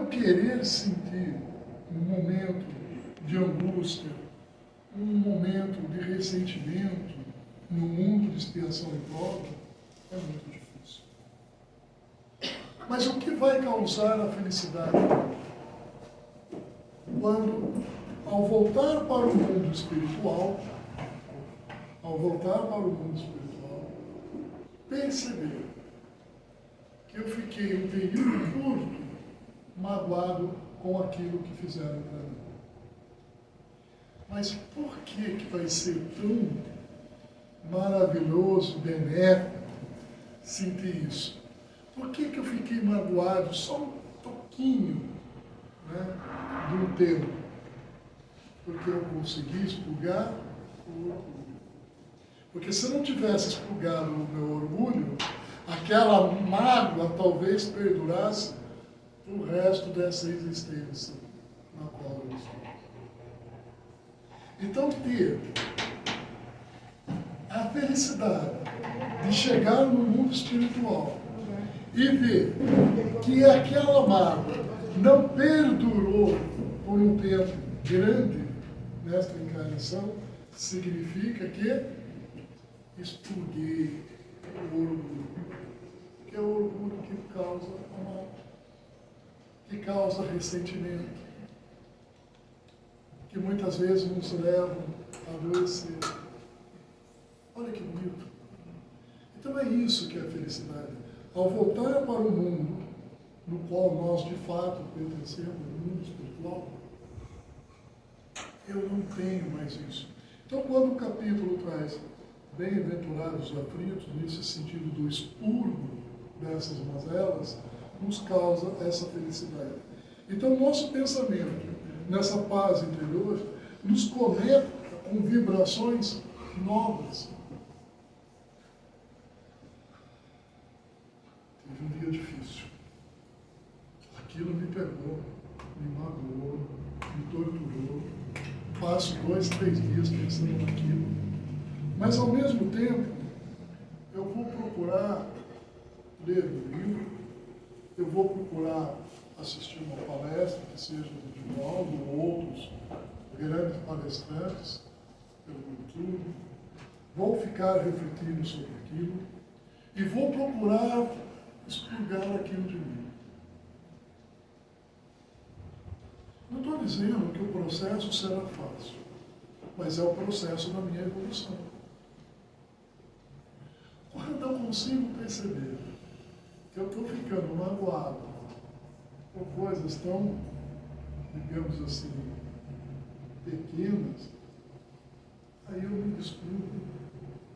querer sentir um momento de angústia, um momento de ressentimento no mundo de expiação e prova, é muito difícil. Mas o que vai causar a felicidade? Quando, ao voltar para o mundo espiritual, perceber que eu fiquei um período curto magoado com aquilo que fizeram para mim. Mas por que vai ser tão maravilhoso, benéfico sentir isso? Por que eu fiquei magoado só um pouquinho, de um tempo? Porque eu consegui expurgar o orgulho. Porque se eu não tivesse expurgado o meu orgulho, aquela mágoa talvez perdurasse o resto dessa existência na qual eu estou. Então, ter a felicidade de chegar no mundo espiritual e ver que aquela mágoa não perdurou por um tempo grande nesta encarnação, significa que expurguei o orgulho, que é o orgulho que causa a mágoa, que causa ressentimento, que muitas vezes nos levam a adoecer. Olha que bonito. Então é isso que é a felicidade. Ao voltar para o mundo no qual nós de fato pertencemos, o mundo espiritual, eu não tenho mais isso. Então quando o capítulo traz bem-aventurados os aflitos, nesse sentido do expurgo dessas mazelas, nos causa essa felicidade. Então nosso pensamento, nessa paz interior, nos conecta com vibrações novas. Teve um dia difícil. Aquilo me pegou, me magoou, me torturou. Passo 2, 3 dias pensando naquilo. Mas ao mesmo tempo, eu vou procurar ler um livro, eu vou procurar assistir uma palestra, que seja do Divaldo ou outros grandes palestrantes pelo YouTube, vou ficar refletindo sobre aquilo e vou procurar expurgar aquilo de mim. Não estou dizendo que o processo será fácil, mas é o processo da minha evolução. Quando eu consigo perceber que eu estou ficando magoado por coisas tão, digamos assim, pequenas, aí eu me descubro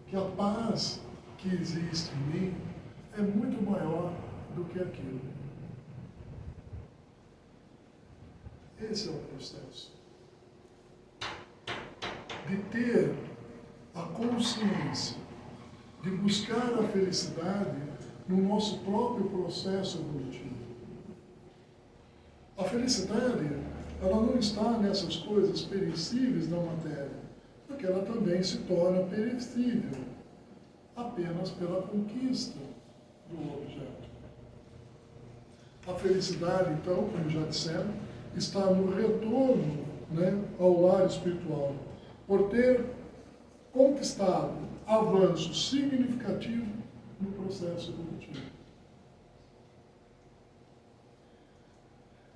que a paz que existe em mim é muito maior do que aquilo. Esse é o processo. De ter a consciência de buscar a felicidade no nosso próprio processo evolutivo. A felicidade, ela não está nessas coisas perecíveis da matéria, porque ela também se torna perecível apenas pela conquista do objeto. A felicidade, então, como já dissemos, está no retorno, ao lar espiritual, por ter conquistado avanço significativo no processo evolutivo.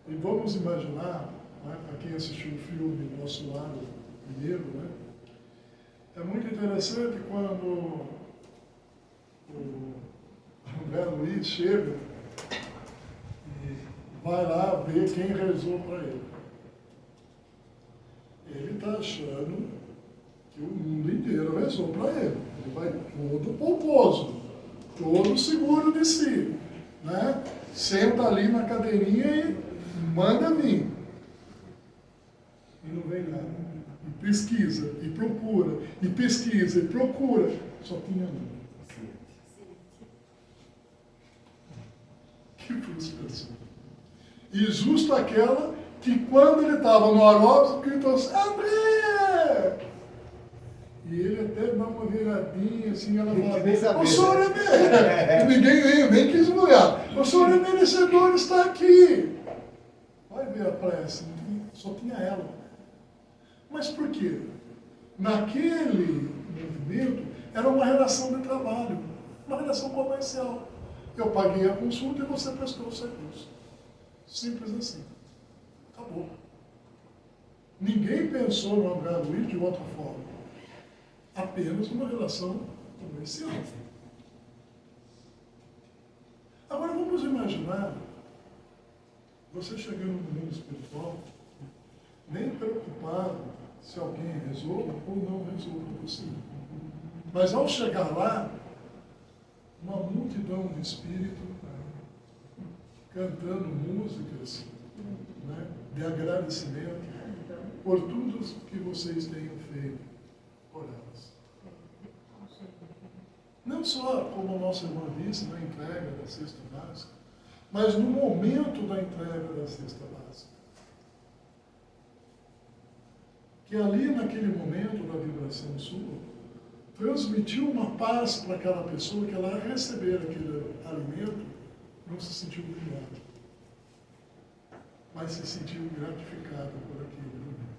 E vamos imaginar, para quem assistiu o filme Nosso Lar Mineiro, é muito interessante quando o André Luiz chega e vai lá ver quem rezou para ele. Ele está achando que o mundo inteiro rezou para ele. Ele vai todo pomposo, todo seguro de si, Senta ali na cadeirinha e manda vir. E não vem nada. E pesquisa, e procura, e pesquisa, e procura. Só tinha um. Que frustração. E justo aquela que quando ele estava no aeróbico, gritou assim, André! E ele até dá uma viradinha assim, ela fala, o senhor é ninguém nem quis olhar. O senhor é merecedor, está aqui. Vai ver a prece, só tinha ela. Mas por quê? Naquele movimento, era uma relação de trabalho, uma relação comercial. Eu paguei a consulta e você prestou o serviço. Simples assim. Acabou. Ninguém pensou no André Luiz de outra forma. Apenas uma relação comercial. Agora vamos imaginar você chegando no mundo espiritual, nem preocupado se alguém resolve ou não resolve você. Mas ao chegar lá, uma multidão de espíritos cantando músicas, né, de agradecimento por tudo que vocês tenham feito por elas. Não só, como o nosso irmão disse, na entrega da cesta básica, mas no momento da entrega da cesta básica. Que ali, naquele momento da vibração sua, transmitiu uma paz para aquela pessoa que ela receber aquele alimento, não se sentiu humilhada, mas se sentiu gratificada por aquele alimento.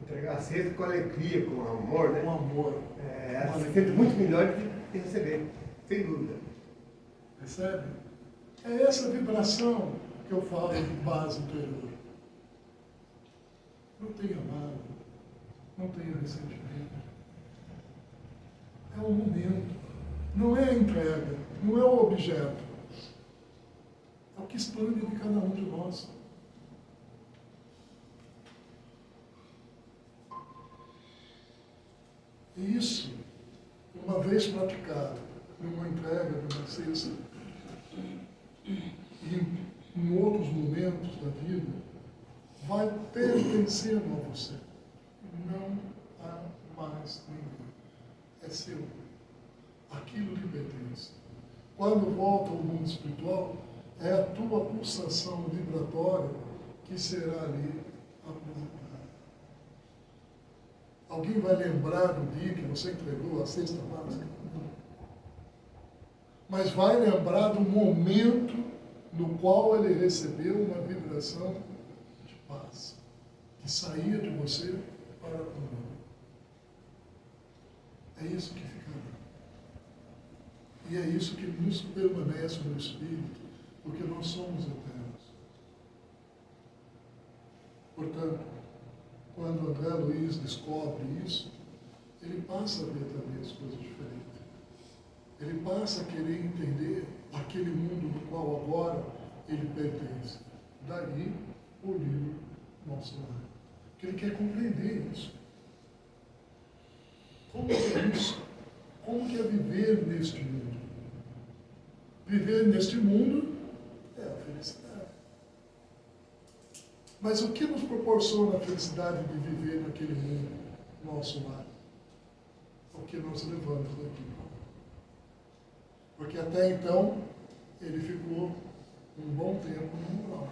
Entregar a cesta com alegria, com amor, né? Com amor. É um feito muito melhor do que receber, sem dúvida. Percebe? É essa vibração que eu falo de paz interior. Não tenha mágoa, não tenha ressentimento. É o momento, não é a entrega, não é o objeto. É o que expande de cada um de nós. E isso, uma vez praticado, numa entrega, numa cesta, e em outros momentos da vida, vai pertencendo a você. Não há mais ninguém. É seu. Aquilo lhe pertence. Quando volta ao mundo espiritual, é a tua pulsação vibratória que será ali apresentada. Alguém vai lembrar do dia que você entregou a cesta básica? Não. Mas vai lembrar do momento no qual ele recebeu uma vibração de paz, que saía de você para o mundo. É isso que ficará. E é isso que nos permanece no Espírito, porque nós somos eternos. Portanto, quando André Luiz descobre isso, ele passa a ver também as coisas diferentes. Ele passa a querer entender aquele mundo no qual agora ele pertence. Daí o livro Nosso Lar. Porque ele quer compreender isso. Como que é isso? Como que é viver neste mundo? Viver neste mundo é a felicidade. Mas o que nos proporciona a felicidade de viver naquele mundo, nosso lar? O que nós levamos daqui. Porque até então, ele ficou um bom tempo no mural.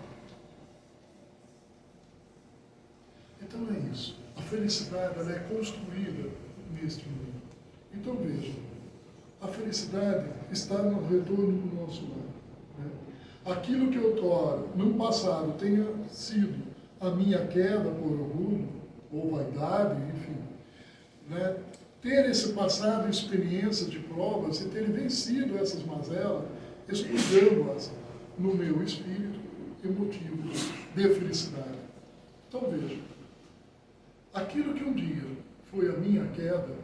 Então é isso. A felicidade ela é construída neste mundo. Então veja, a felicidade está no retorno do nosso lar. Né? Aquilo que outrora, no passado, tenha sido a minha queda por orgulho, ou vaidade, enfim, né? Ter esse passado experiência de provas e ter vencido essas mazelas, estudando-as no meu espírito e motivo de felicidade. Então veja, aquilo que um dia foi a minha queda,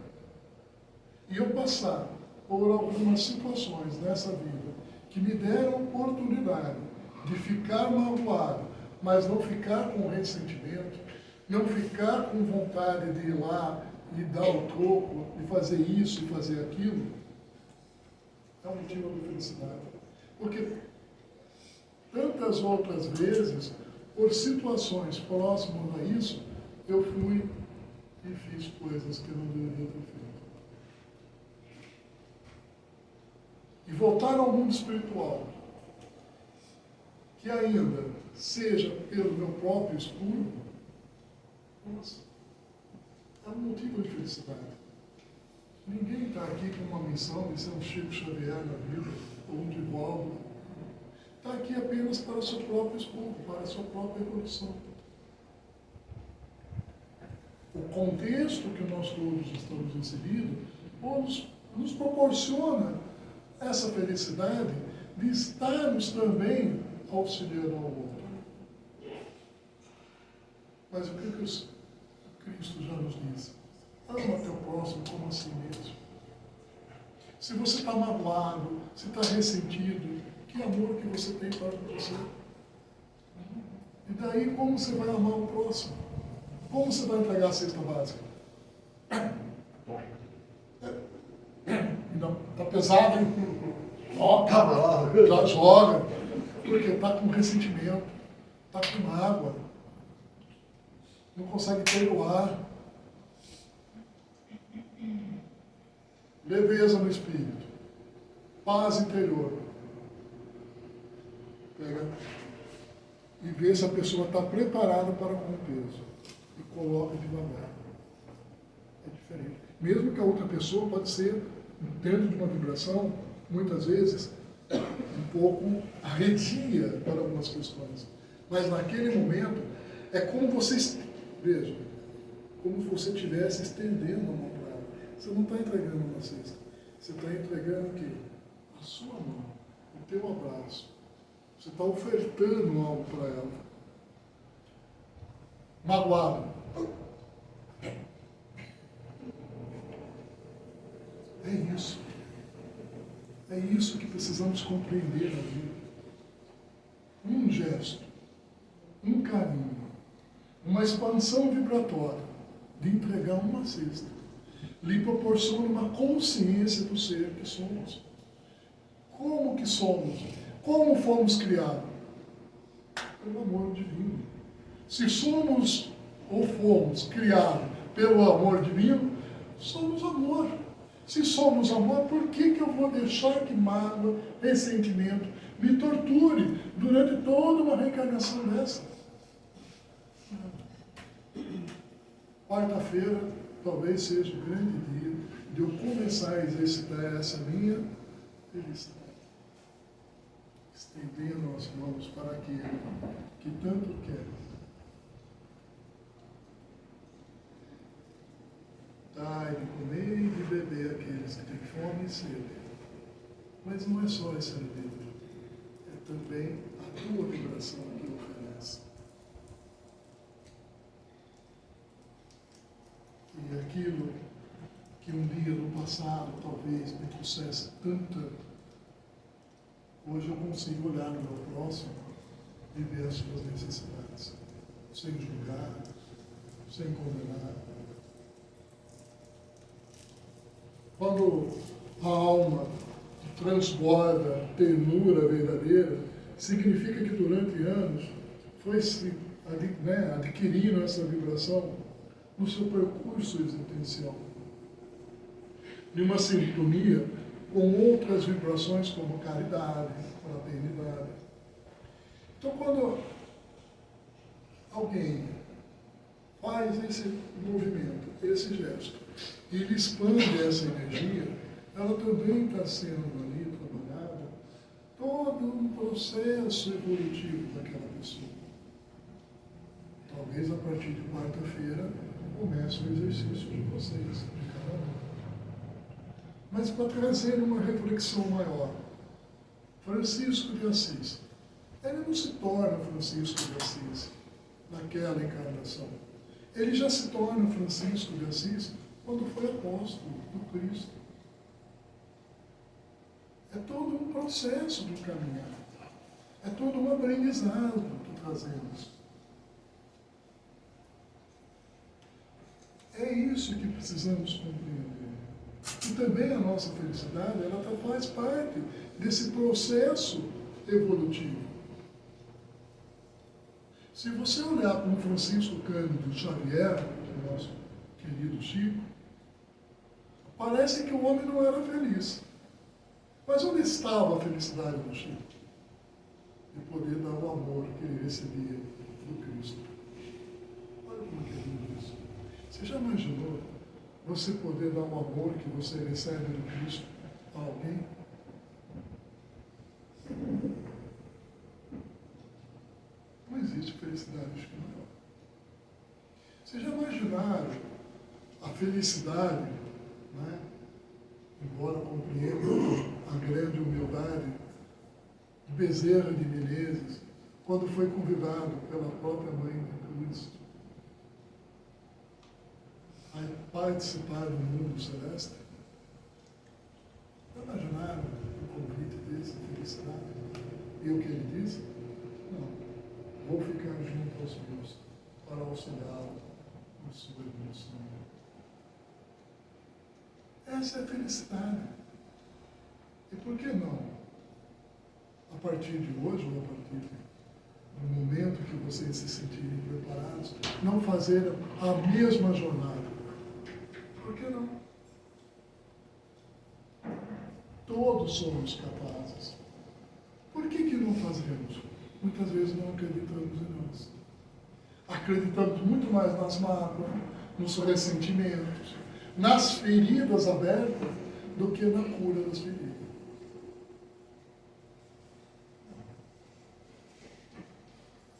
e eu passar por algumas situações nessa vida que me deram oportunidade de ficar magoado, mas não ficar com ressentimento, não ficar com vontade de ir lá e dar o troco, de fazer isso e fazer aquilo, é um motivo de felicidade. Porque tantas outras vezes, por situações próximas a isso, eu fui e fiz coisas que eu não deveria ter feito. E voltar ao mundo espiritual, que ainda seja pelo meu próprio estudo, nossa, é um motivo de felicidade. Ninguém está aqui com uma missão de ser um Chico Xavier na vida, ou um Divaldo. está aqui apenas para o seu próprio estudo, para a sua própria evolução. O contexto que nós todos estamos inseridos nos proporciona essa felicidade de estarmos também auxiliando ao outro. Mas o que o Cristo já nos disse? Ama teu próximo como a si mesmo. Se você está magoado, se está ressentido, que amor que você tem para você? E daí como você vai amar o próximo? Como você vai entregar a cesta básica? Não, está pesado, hein? Ó, já joga, porque está com ressentimento, está com mágoa, não consegue perdoar. Leveza no espírito, paz interior. Pega e vê se a pessoa está preparada para com o peso e coloca devagar. É diferente. Mesmo que a outra pessoa pode ser, dentro de uma vibração, muitas vezes, um pouco arredia para algumas questões. Mas naquele momento, é como você, veja, como se você estivesse estendendo a mão para ela. Você não está entregando uma cesta. Você está entregando o quê? A sua mão, o teu abraço. Você está ofertando algo para ela. Magoado. É isso. É isso que precisamos compreender na vida. Um gesto, um carinho, uma expansão vibratória de entregar uma cesta lhe proporciona uma consciência do ser que somos. Como que somos? Como fomos criados? Pelo amor divino. Se somos ou fomos criados pelo amor divino, somos amor. Se somos amor, por que eu vou deixar que mágoa, ressentimento me torture durante toda uma reencarnação dessa? Quarta-feira talvez seja o grande dia de eu começar a exercitar essa minha felicidade. Estendendo as mãos para aquele que tanto quer. Dai de comer e de beber aqueles que têm fome e sede. Mas não é só esse alimento, é também a tua vibração que oferece. E aquilo que um dia no passado talvez me trouxesse tanta, hoje eu consigo olhar no meu próximo e ver as suas necessidades, sem julgar, sem condenar. Quando a alma transborda ternura verdadeira, significa que durante anos foi se adquirindo essa vibração no seu percurso existencial, de uma sintonia com outras vibrações como caridade, fraternidade. Então, quando alguém faz esse movimento, esse gesto, e ele expande essa energia, ela também está sendo ali trabalhada todo um processo evolutivo daquela pessoa. Talvez a partir de quarta-feira comece o exercício de vocês, de cada um. Mas para trazer uma reflexão maior, Francisco de Assis, ele não se torna Francisco de Assis naquela encarnação. Ele já se torna Francisco de Assis quando foi apóstolo do Cristo. É todo um processo de caminhar. É todo um aprendizado que trazemos. É isso que precisamos compreender. E também a nossa felicidade, ela faz parte desse processo evolutivo. Se você olhar para o Francisco Cândido Xavier, que é o nosso querido Chico, parece que o homem não era feliz. Mas onde estava a felicidade do Chico? De poder dar o amor que ele recebia do Cristo. Olha como é lindo isso. Você já imaginou você poder dar o amor que você recebe do Cristo a alguém? felicidade acho que maior. Vocês já imaginaram a felicidade, né? Embora compreenda a grande humildade de Bezerra de Menezes, quando foi convidado pela própria mãe de Cristo a participar do mundo celeste? Já imaginaram o convite desse, a felicidade? E o que ele disse? Não, vou ficar junto aos meus para auxiliá-lo na sua evolução. Essa é a felicidade. E por que não, a partir de hoje, ou a partir do momento que vocês se sentirem preparados, não fazer a mesma jornada? Por que não? Todos somos capazes. Por que não fazemos? Muitas vezes não acreditamos em nós. Acreditamos muito mais nas mágoas, nos ressentimentos, nas feridas abertas, do que na cura das feridas.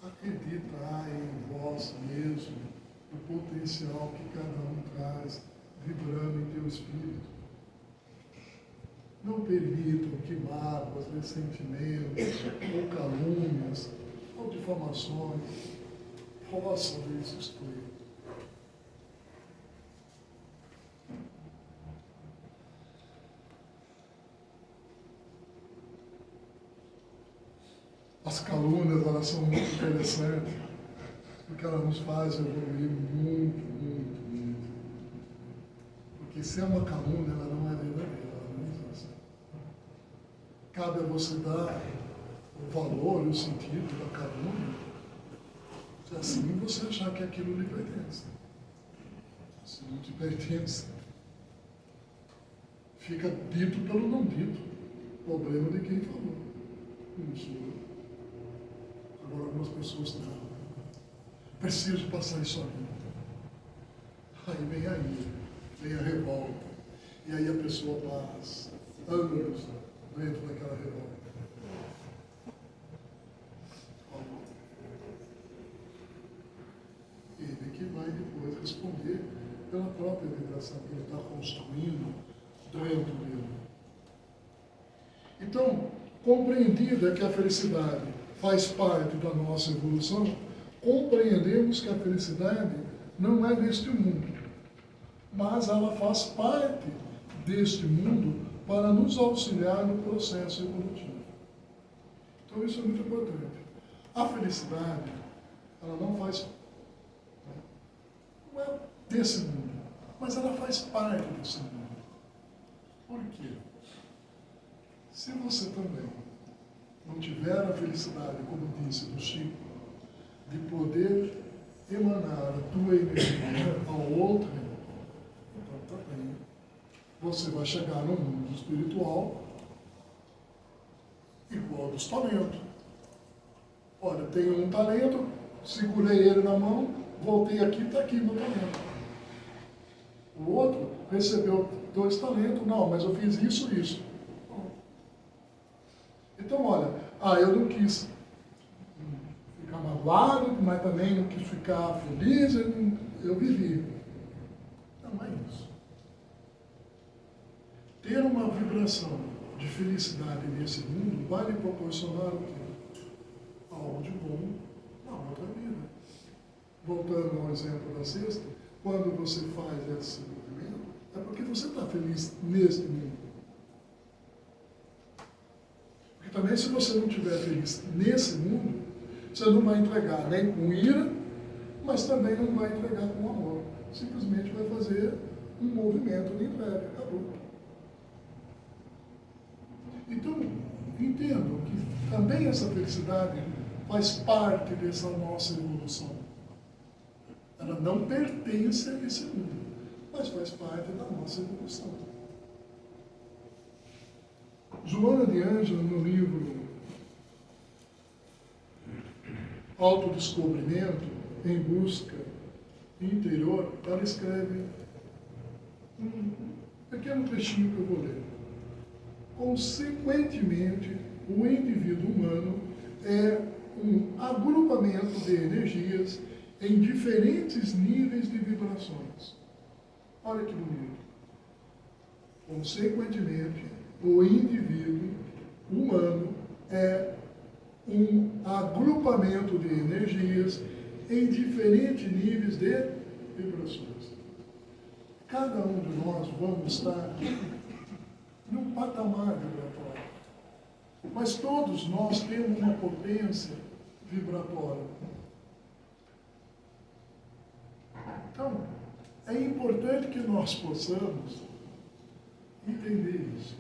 Acreditai em vós mesmo o potencial que cada um traz, vibrando em teu espírito. Não permitam que mágoas, ressentimentos, ou calúnias, ou difamações possam lhes destruir. As calúnias, elas são muito interessantes, porque elas nos fazem evoluir muito, muito, muito. Porque se é uma calúnia, ela não é verdadeira, ela não existe. Cabe a você dar o valor e o sentido da calúnia, se assim você achar que aquilo lhe pertence. Se não te pertence, fica dito pelo não dito. Problema de quem falou. Não sou eu. Agora algumas pessoas não. Preciso passar isso a vida. Aí vem a revolta. E aí a pessoa passa anos dentro daquela revolta. Ele que vai depois responder pela própria vibração que ele está construindo dentro dele. Então, compreendida que a felicidade faz parte da nossa evolução, compreendemos que a felicidade não é deste mundo, mas ela faz parte deste mundo para nos auxiliar no processo evolutivo. Então isso é muito importante. A felicidade, ela não é desse mundo, mas ela faz parte desse mundo. Por quê? Se você também não tiver a felicidade, como disse do Chico, de poder emanar a tua energia ao outro, então também você vai chegar no mundo espiritual igual dos talentos. Olha, tenho um talento, segurei ele na mão, voltei aqui, está aqui meu talento. O outro recebeu 2 talentos, não, mas eu fiz isso. Então, olha, eu não quis ficar magoado, mas também não quis ficar feliz, eu vivi. Não é isso. Ter uma vibração de felicidade nesse mundo vai lhe proporcionar o quê? Algo de bom na outra vida. Voltando ao exemplo da cesta, quando você faz esse movimento, é porque você está feliz neste mundo. Porque também, se você não estiver feliz nesse mundo, você não vai entregar nem com ira, mas também não vai entregar com amor. Simplesmente vai fazer um movimento de entrega. Acabou. Então, entendam que também essa felicidade faz parte dessa nossa evolução. Ela não pertence a esse mundo, mas faz parte da nossa evolução. Joana de Ângela, no livro Autodescobrimento em Busca Interior, ela escreve um pequeno trechinho que eu vou ler. Consequentemente, o indivíduo humano é um agrupamento de energias em diferentes níveis de vibrações. Olha que bonito. Consequentemente, o indivíduo humano é um agrupamento de energias em diferentes níveis de vibrações. Cada um de nós vamos estar num patamar vibratório. Mas todos nós temos uma potência vibratória. Então, é importante que nós possamos entender isso.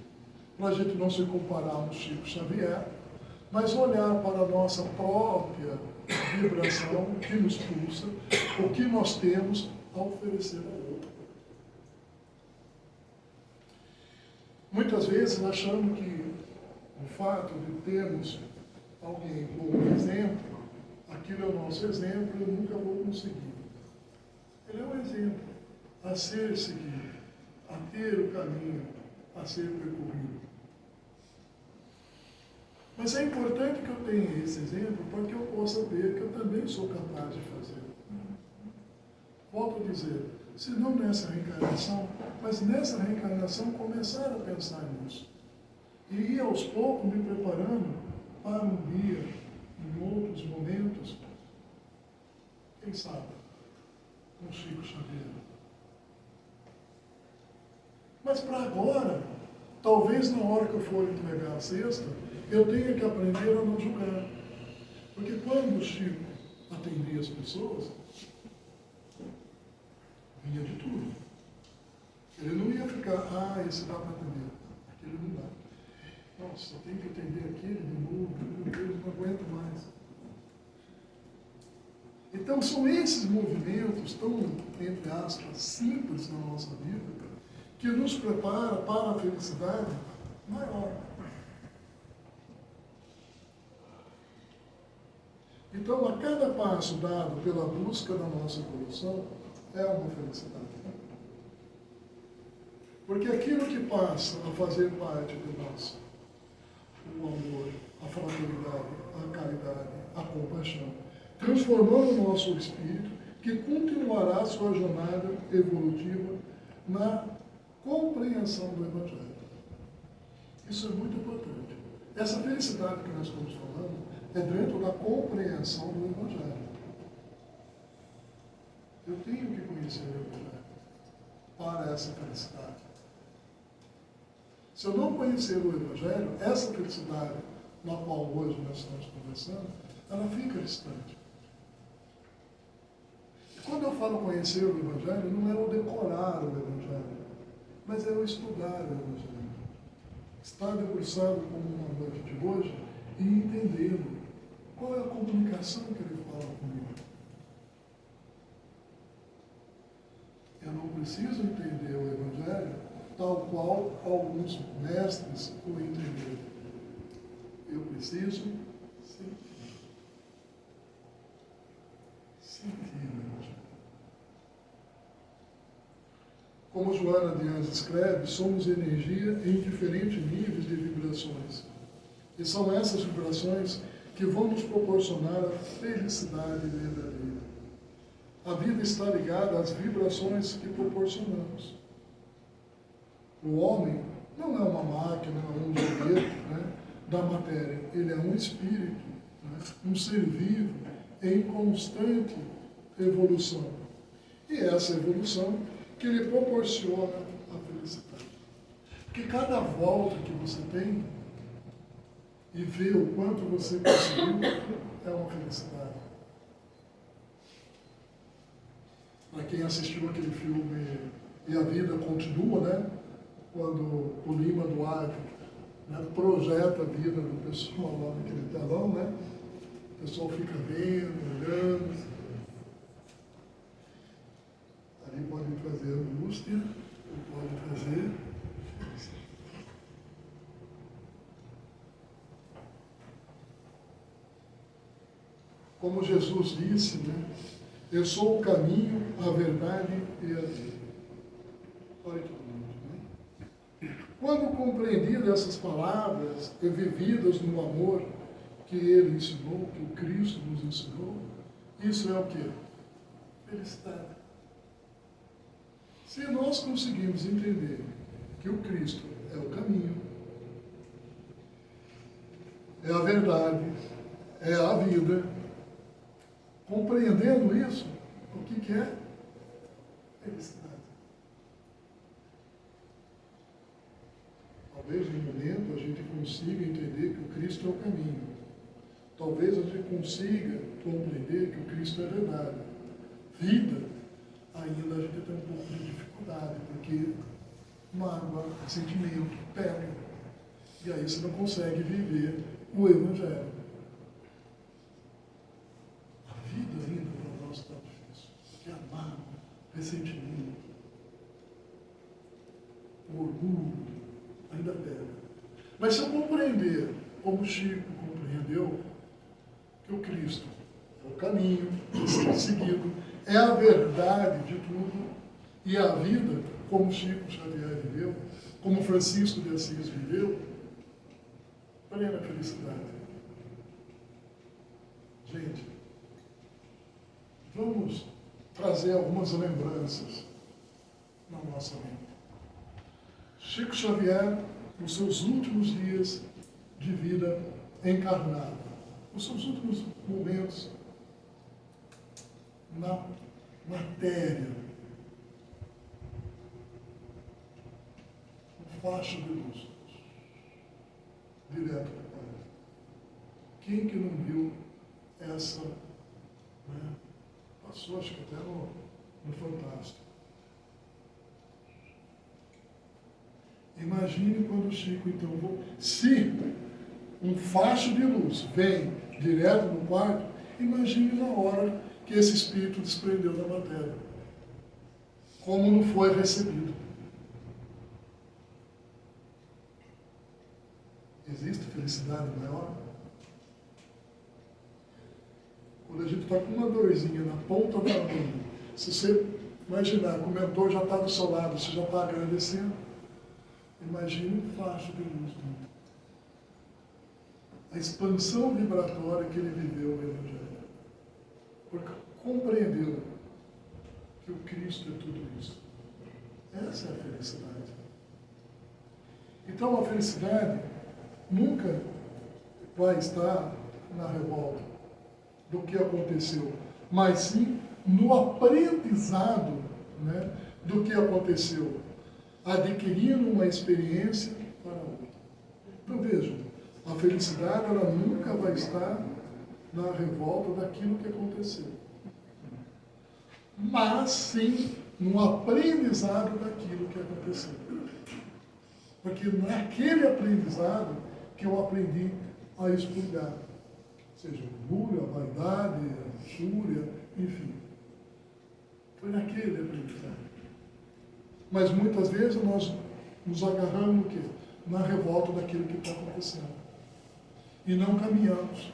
Para a gente não se comparar a um Chico Xavier, mas olhar para a nossa própria vibração que nos pulsa, o que nós temos a oferecer ao outro. Muitas vezes achamos que o fato de termos alguém como exemplo, aquilo é o nosso exemplo, eu nunca vou conseguir. Ele é um exemplo a ser seguido, a ter o caminho a ser percorrido. Mas é importante que eu tenha esse exemplo para que eu possa ver que eu também sou capaz de fazer. Volto a dizer, se não nessa reencarnação, mas nessa reencarnação começar a pensar nisso. E ir aos poucos me preparando para um dia, em outros momentos, quem sabe, com Chico Xavier. Mas para agora, talvez na hora que eu for entregar a cesta, eu tenha que aprender a não julgar. Porque quando o Chico atendia as pessoas, vinha de tudo. Ele não ia ficar, esse dá para atender, aquele não dá. Nossa, eu tenho que atender aquele de novo, meu Deus, não aguento mais. Então são esses movimentos tão, entre aspas, simples na nossa vida, que nos prepara para a felicidade maior. Então, a cada passo dado pela busca da nossa evolução, é uma felicidade. Porque aquilo que passa a fazer parte de nós, o amor, a fraternidade, a caridade, a compaixão, transformando o nosso espírito, que continuará sua jornada evolutiva na compreensão do Evangelho. Isso é muito importante. Essa felicidade que nós estamos falando é dentro da compreensão do Evangelho. Eu tenho que conhecer o Evangelho para essa felicidade. Se eu não conhecer o Evangelho, essa felicidade na qual hoje nós estamos conversando, ela fica distante. E quando eu falo conhecer o Evangelho, não é o decorar o Evangelho, mas é o estudar o Evangelho. Estar debruçado como uma noite de hoje e entendê-lo. Qual é a comunicação que ele fala comigo? Eu não preciso entender o Evangelho tal qual alguns mestres o entenderam. Eu preciso sentir. Sentir o Evangelho. Como Joana de Anjos escreve, somos energia em diferentes níveis de vibrações. E são essas vibrações que vão nos proporcionar a felicidade verdadeira. A vida está ligada às vibrações que proporcionamos. O homem não é uma máquina, um joguete, da matéria. Ele é um espírito, um ser vivo em constante evolução. E essa evolução que lhe proporciona a felicidade. Porque cada volta que você tem e vê o quanto você conseguiu, é uma felicidade. Para quem assistiu aquele filme E a Vida Continua, quando o Lima Duarte projeta a vida do pessoal lá naquele telão, o pessoal fica vendo, olhando. Ali pode trazer angústia, ou pode trazer como Jesus disse, eu sou o caminho, a verdade e a vida. Olha que bonito, Quando compreendido essas palavras e vividas no amor, que ele ensinou, que o Cristo nos ensinou, isso é o quê? Felicidade. Se nós conseguirmos entender que o Cristo é o caminho, é a verdade, é a vida, compreendendo isso, o que é? Felicidade. Talvez no momento a gente consiga entender que o Cristo é o caminho. Talvez a gente consiga compreender que o Cristo é verdade. Vida, ainda a gente tem um pouco de dificuldade, porque mágoa, sentimento, pega. E aí você não consegue viver o Evangelho. A vida ainda para nós está difícil. Porque a mágoa, ressentimento, o orgulho, ainda pega. Mas se eu compreender, como Chico compreendeu, que o Cristo é o caminho a ser seguido, é a verdade de tudo, e a vida, como Chico Xavier viveu, como Francisco de Assis viveu, plena felicidade. Gente, vamos trazer algumas lembranças na nossa mente. Chico Xavier, nos seus últimos dias de vida encarnada, nos seus últimos momentos na matéria, um facho de luz, direto para o Pai. Quem que não viu essa, né? Passou, acho que até no Fantástico. Imagine quando o Chico, então, se um facho de luz vem direto no quarto, imagine na hora que esse espírito desprendeu da matéria. Como não foi recebido. Existe felicidade maior? Quando a gente está com uma dorzinha na ponta da mão, se você imaginar que o mentor já está do seu lado, você já está agradecendo, imagine um facho de luz dentro. A expansão vibratória que ele viveu no Evangelho. Porque compreendeu que o Cristo é tudo isso. Essa é a felicidade. Então a felicidade nunca vai estar na revolta do que aconteceu, mas sim no aprendizado, né, do que aconteceu, adquirindo uma experiência para outra. Então vejam, a felicidade ela nunca vai estar na revolta daquilo que aconteceu, mas sim no aprendizado daquilo que aconteceu. Porque naquele aprendizado que eu aprendi a expurgar, seja o orgulho, a vaidade, a luxúria, enfim. Foi naquele aprendizado. Mas muitas vezes nós nos agarramos no quê? Na revolta daquilo que está acontecendo. E não caminhamos.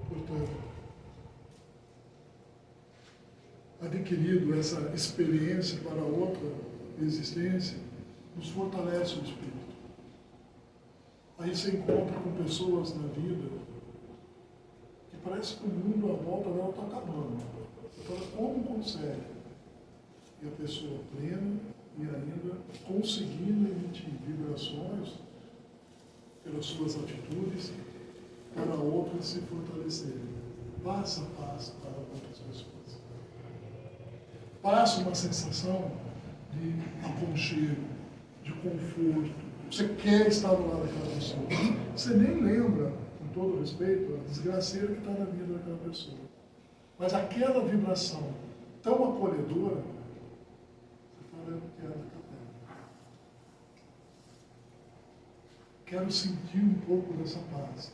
Portanto, adquirido essa experiência para outra existência, nos fortalece o espírito. Aí você encontra com pessoas na vida que parece que o mundo à volta dela está acabando. Você fala, como consegue? E a pessoa plena e ainda conseguindo emitir vibrações pelas suas atitudes para outras se fortalecerem. Passa a paz para outras pessoas. Passa uma sensação de aconchego, de conforto. Você quer estar do lado daquela pessoa. Você nem lembra, com todo respeito, a desgraceira que está na vida daquela pessoa. Mas aquela vibração tão acolhedora, você fala, eu quero ficar perto. Quero sentir um pouco dessa paz.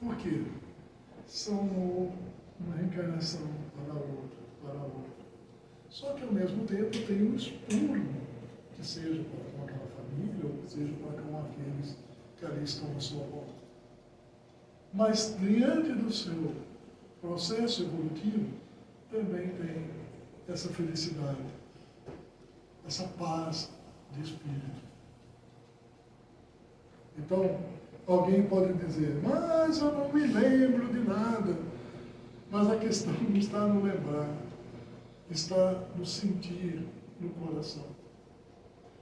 Por quê? São uma reencarnação para a outra, para a outra. Só que ao mesmo tempo tem um expurgo, que seja para com aquela família, ou que seja para com aqueles que ali estão à sua volta. Mas diante do seu processo evolutivo, também tem essa felicidade, essa paz de espírito. Então, alguém pode dizer, mas eu não me lembro de nada. Mas a questão não está no lembrar, está no sentir, no coração.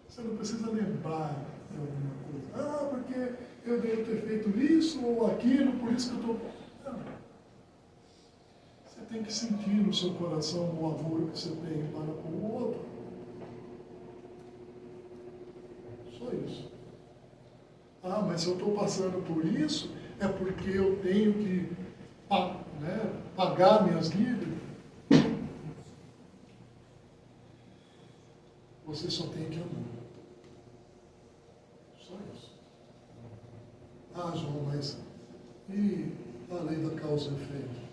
Você não precisa lembrar de alguma coisa. Ah, porque eu devo ter feito isso ou aquilo, por isso que eu estou... Não. Você tem que sentir no seu coração o amor que você tem para com o outro. Só isso. Ah, mas se eu estou passando por isso, é porque eu tenho que pagar minhas dívidas. Você só tem que amar. Só isso. Ah, João, mas e a lei da causa e efeito?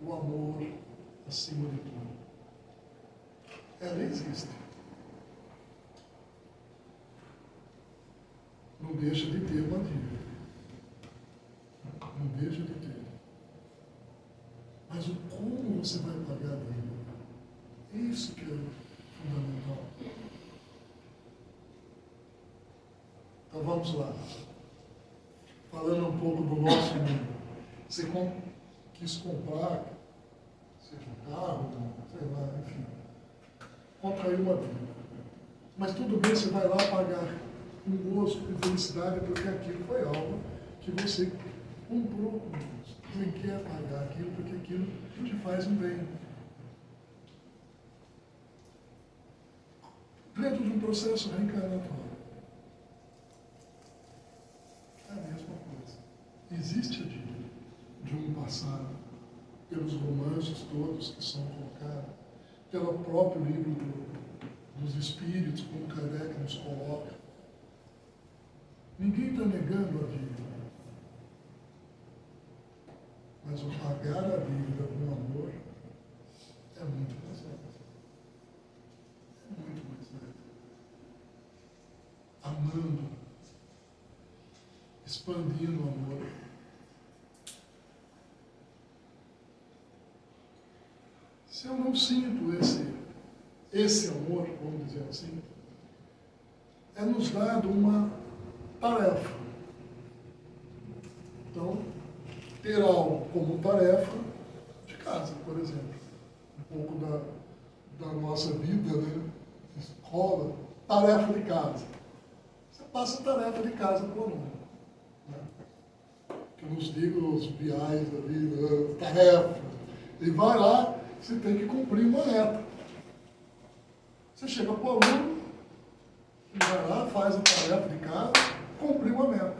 O amor acima de tudo. Ela existe. Não deixa de ter uma dívida. Não deixa de ter. Mas o como você vai pagar a dívida? Isso que é fundamental. Então vamos lá. Falando um pouco do nosso mundo. Você quis comprar, seja um carro, sei lá, enfim. Contraiu uma dívida. Mas tudo bem, você vai lá pagar com gosto e felicidade, porque aquilo foi algo que você comprou com gosto. Você quer pagar aquilo porque aquilo te faz um bem. Dentro de um processo reencarnatório. É a mesma coisa. Existe a dívida de um passado, pelos romances todos que são colocados, pelo próprio livro dos Espíritos, como Kardec nos coloca. Ninguém está negando a dívida. Mas o pagar a dívida com amor é muito mais leve. É muito mais leve. Amando, expandindo o amor. Se eu não sinto esse amor, vamos dizer assim, é nos dado uma tarefa. Então, ter algo como tarefa de casa, por exemplo. Um pouco da nossa vida, né? Escola, tarefa de casa. Você passa a tarefa de casa para o aluno. Né? Que nos digam os biais da vida, tarefa. E vai lá, você tem que cumprir uma meta. Você chega para o aluno, ele vai lá, faz a tarefa de casa, cumpriu uma meta.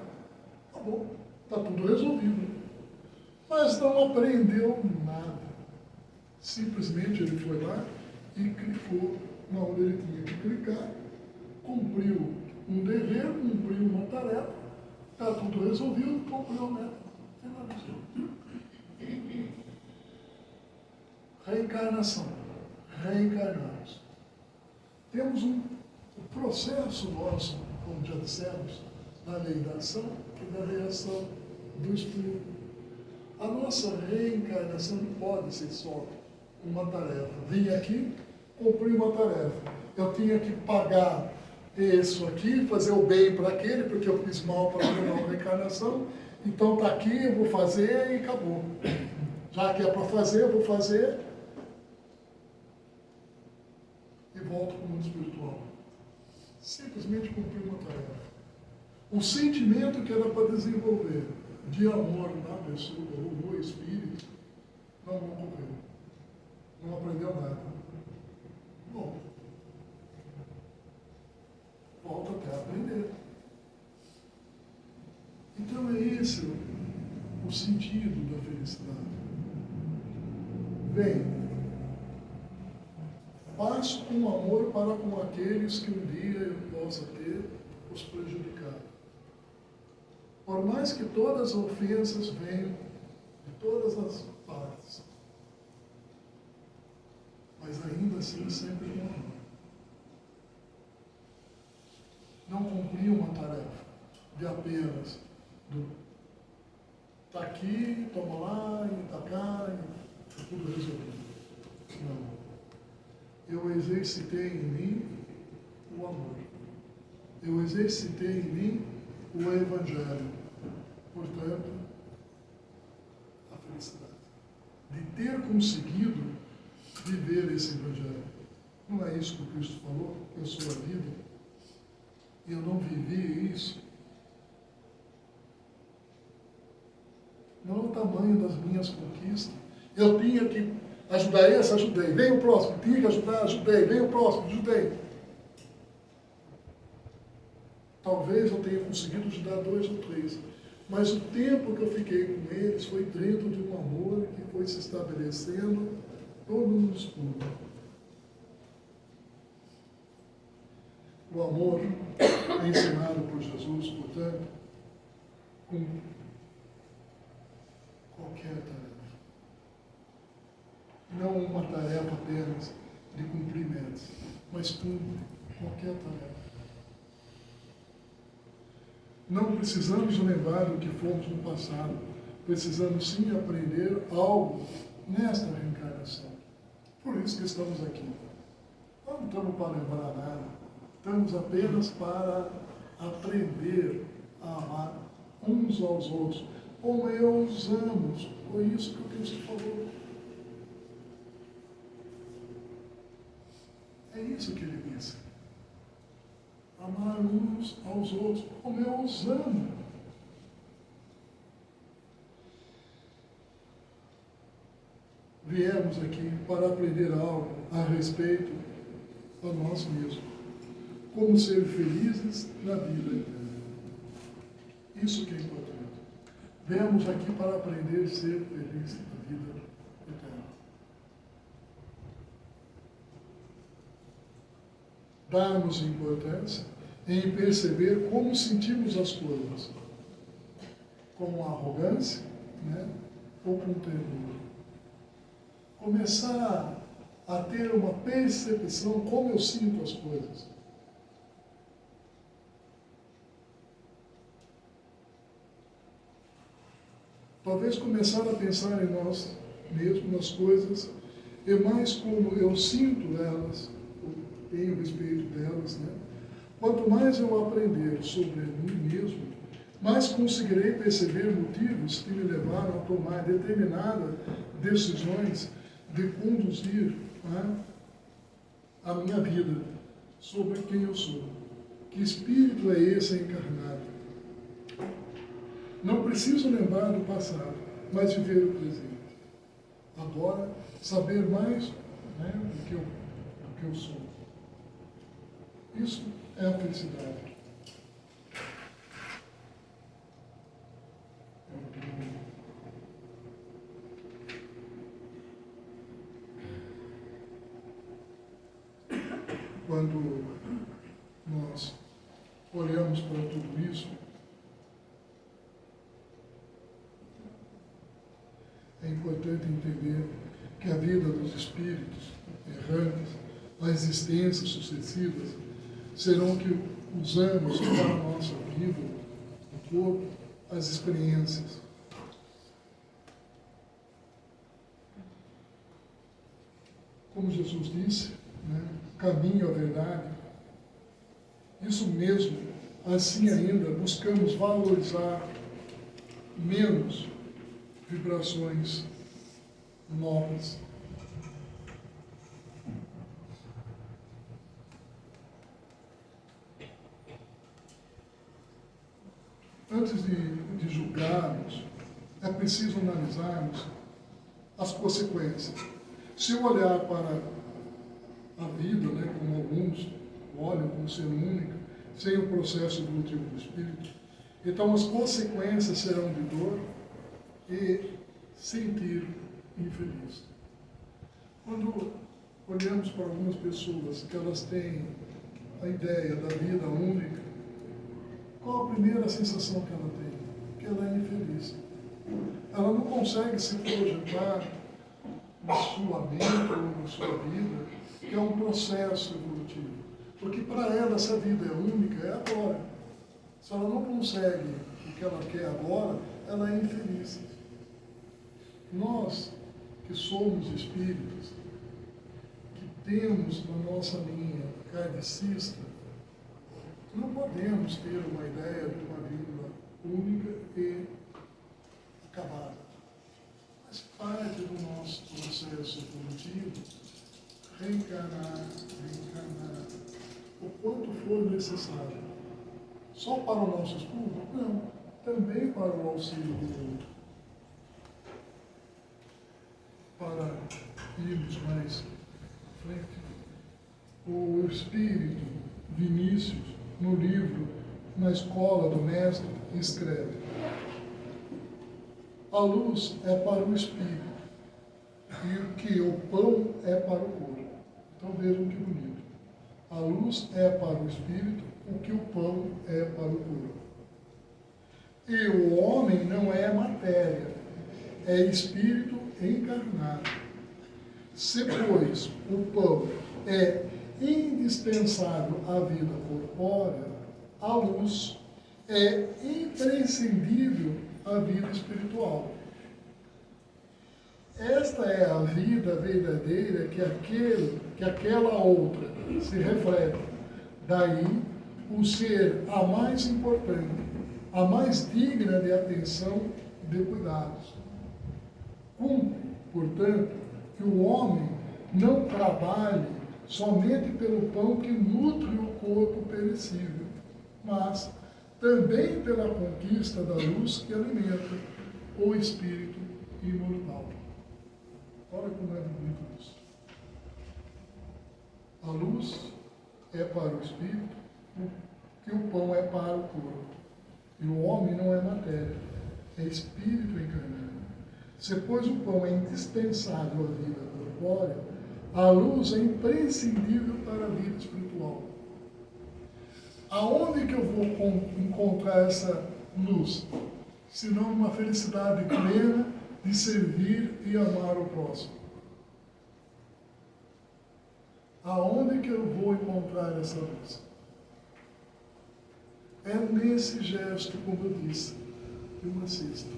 Tá bom, está tudo resolvido. Mas não aprendeu nada. Simplesmente ele foi lá e clicou onde ele tinha que clicar, cumpriu um dever, cumpriu uma tarefa, está tudo resolvido, cumpriu a meta. Finalizou. Reencarnação. Reencarnamos. Temos um processo nosso, como já dissemos, na lei da ação e da reação do espírito. A nossa reencarnação não pode ser só uma tarefa. Vim aqui, cumpri uma tarefa. Eu tinha que pagar isso aqui, fazer o bem para aquele, porque eu fiz mal para a reencarnação. Então está aqui, eu vou fazer e acabou. Já que é para fazer, eu vou fazer e volto para o mundo espiritual. Simplesmente cumprir uma tarefa. O sentimento que era para desenvolver de amor na pessoa ou no espírito não ocorreu. Não aprendeu nada. Bom, volta até a aprender. Então é esse o sentido da felicidade. Bem, faço com amor para com aqueles que um dia eu possa ter os prejudicado. Por mais que todas as ofensas venham de todas as partes, mas ainda assim sempre com amor. Não cumprir uma tarefa de apenas tá aqui, toma lá, e tá cá, e tá tudo resolvido. Não. Eu exercitei em mim o amor. eu exercitei em mim o Evangelho. Portanto, a felicidade de ter conseguido viver esse Evangelho. Não é isso que o Cristo falou? Eu sou a vida. Eu não vivi isso. Não é o tamanho das minhas conquistas. Eu tinha que ajudar esse, ajudei. Vem o próximo. Tinha que ajudar, ajudei. Vem o próximo, ajudei. Talvez eu tenha conseguido ajudar 2 ou 3. Mas o tempo que eu fiquei com eles foi dentro de um amor que foi se estabelecendo todo no escuro. O amor é ensinado por Jesus, portanto, com qualquer tarefa. Não uma tarefa apenas de cumprir metas, mas cumpre qualquer tarefa. Não precisamos lembrar do que fomos no passado. Precisamos sim aprender algo nesta reencarnação. Por isso que estamos aqui. Não estamos para lembrar nada. Estamos apenas para aprender a amar uns aos outros. Como eu os amo. Foi isso que o Cristo falou. É isso que ele disse. Amar uns aos outros, como eu os amo. Viemos aqui para aprender algo a respeito a nós mesmos. Como ser felizes na vida eterna. Isso que é importante. Viemos aqui para aprender a ser felizes na vida eterna. Darmos importância em perceber como sentimos as coisas, com arrogância, né? Ou com temor. Começar a ter uma percepção como eu sinto as coisas. Talvez começar a pensar em nós mesmos, nas coisas, e mais como eu sinto elas, tenho respeito delas, né? Quanto mais eu aprender sobre mim mesmo, mais conseguirei perceber motivos que me levaram a tomar determinadas decisões de conduzir, né, a minha vida, sobre quem eu sou. Que espírito é esse encarnado? Não preciso lembrar do passado, mas viver o presente. Agora, saber mais, né, do que eu sou. Isso é a felicidade. Quando nós olhamos para tudo isso, é importante entender que a vida dos espíritos errantes, as existências sucessivas, serão que usamos para a nossa vida, o corpo, as experiências. Como Jesus disse, né, caminho à verdade. Isso mesmo, assim ainda, buscamos valorizar menos vibrações novas. Antes de julgarmos, é preciso analisarmos as consequências. Se eu olhar para a vida, né, como alguns olham, como ser único, sem o processo evolutivo do espírito, então as consequências serão de dor e sentir infeliz. Quando olhamos para algumas pessoas que elas têm a ideia da vida única, qual a primeira sensação que ela tem? Que ela é infeliz. Ela não consegue se projetar na sua mente ou na sua vida, que é um processo evolutivo. Porque para ela, se a vida é única, é agora. Se ela não consegue o que ela quer agora, ela é infeliz. Nós, que somos espíritos, que temos na nossa linha kardecista Não podemos ter uma ideia de uma vida única e acabada. Mas parte do nosso processo evolutivo, reencarnar, o quanto for necessário. Só para o nosso estudo? Não. Também para o auxílio do outro. Para irmos mais à frente, o espírito Vinícius, no livro Na Escola do Mestre, escreve: a luz é para o espírito e o que o pão é para o corpo. Então vejam que bonito. A luz é para o espírito, o que o pão é para o corpo. E o homem não é matéria, é espírito encarnado. Se, pois, o pão é indispensável à vida corpórea, a luz é imprescindível à vida espiritual. Esta é a vida verdadeira que aquela outra se reflete. Daí, o ser a mais importante, a mais digna de atenção e de cuidados. Cumpre, portanto, que o homem não trabalhe somente pelo pão que nutre o corpo perecível, mas também pela conquista da luz que alimenta o espírito imortal. Olha como é bonito isso. A luz é para o espírito, o que o pão é para o corpo. E o homem não é matéria, é espírito encarnado. Se, pois, o pão é indispensável à vida corpórea, a luz é imprescindível para a vida espiritual. Aonde que eu vou encontrar essa luz? Senão uma felicidade plena de servir e amar o próximo. Aonde que eu vou encontrar essa luz? É nesse gesto, como eu disse, de uma cesta.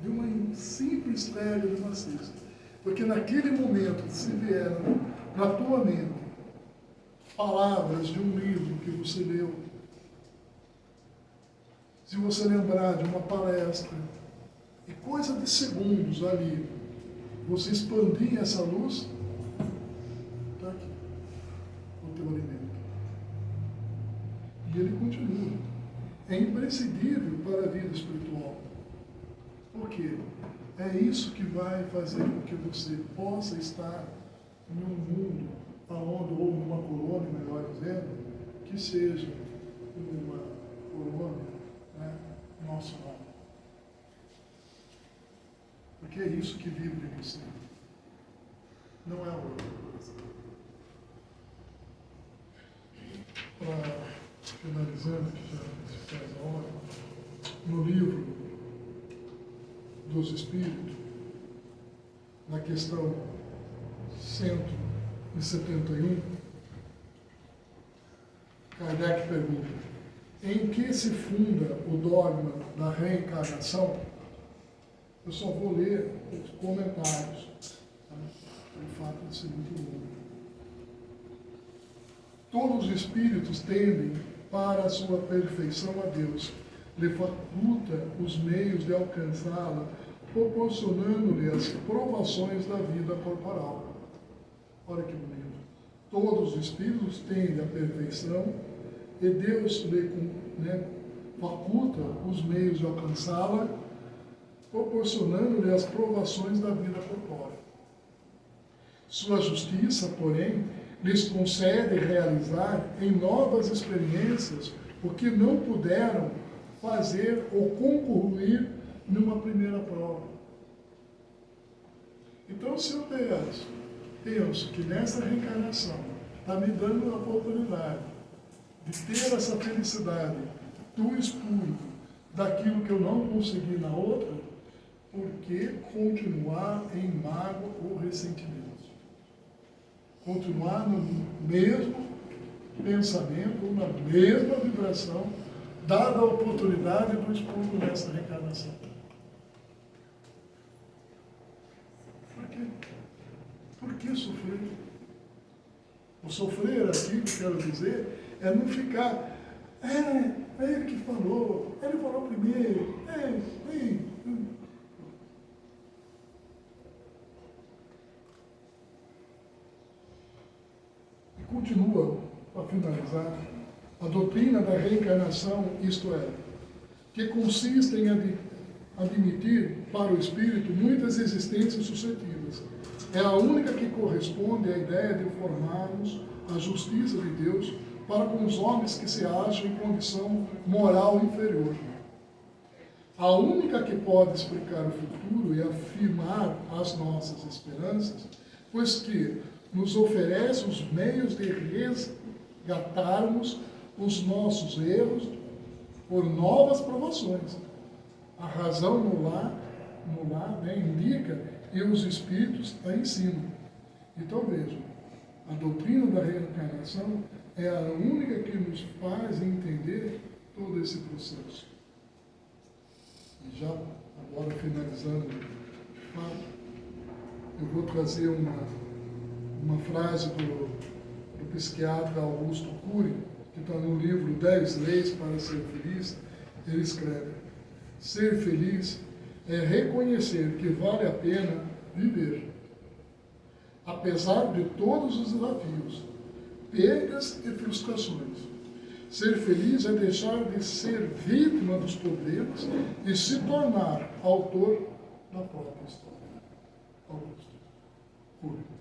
De uma simples entrega de uma cesta. Porque naquele momento, se vieram na tua mente palavras de um livro que você leu, se você lembrar de uma palestra, e coisa de segundos ali, você expandir essa luz, está aqui, o teu alimento. E ele continua. É imprescindível para a vida espiritual. Por quê? É isso que vai fazer com que você possa estar num mundo aonde, ou numa colônia, melhor dizendo, que seja uma colônia, né, nosso nome. Porque é isso que vive em você. Não é outra coisa. Para finalizando, que já se faz a hora, no livro dos Espíritos, na questão 171, Kardec pergunta: em que se funda o dogma da reencarnação? Eu só vou ler os comentários, tá? Pelo fato de ser muito longo. Todos os espíritos tendem para a sua perfeição a Deus, lhe faculta os meios de alcançá-la, proporcionando-lhe as provações da vida corporal. Olha que bonito. Todos os espíritos tendem à perfeição e Deus lhe faculta os meios de alcançá-la, proporcionando-lhe as provações da vida corpórea. Sua justiça, porém, lhes concede realizar em novas experiências o que não puderam fazer ou concluir numa primeira prova. Então, se eu penso que nessa reencarnação está me dando a oportunidade de ter essa felicidade do estudo daquilo que eu não consegui na outra, por que continuar em mágoa ou ressentimento? Continuar no mesmo pensamento, ou na mesma vibração, dada a oportunidade do estudo nessa reencarnação. Por quê? Por que sofrer? O sofrer aqui, que eu quero dizer, é não ficar É ele que falou, ele falou primeiro, E continua, para finalizar, a doutrina da reencarnação, isto é, que consiste em admitir para o espírito muitas existências suscetíveis. É a única que corresponde à ideia de formarmos a justiça de Deus para com os homens que se acham em condição moral inferior. A única que pode explicar o futuro e afirmar as nossas esperanças, pois que nos oferece os meios de resgatarmos os nossos erros por novas provações. A razão no lar indica e os espíritos a ensinam. Então vejam, a doutrina da reencarnação é a única que nos faz entender todo esse processo. E já agora finalizando, de fato, eu vou trazer uma frase do psiquiatra Augusto Cury, que está no livro 10 Leis para Ser Feliz. Ele escreve: ser feliz é reconhecer que vale a pena viver, apesar de todos os desafios, perdas e frustrações. Ser feliz é deixar de ser vítima dos problemas e se tornar autor da própria história. Augusto Cury.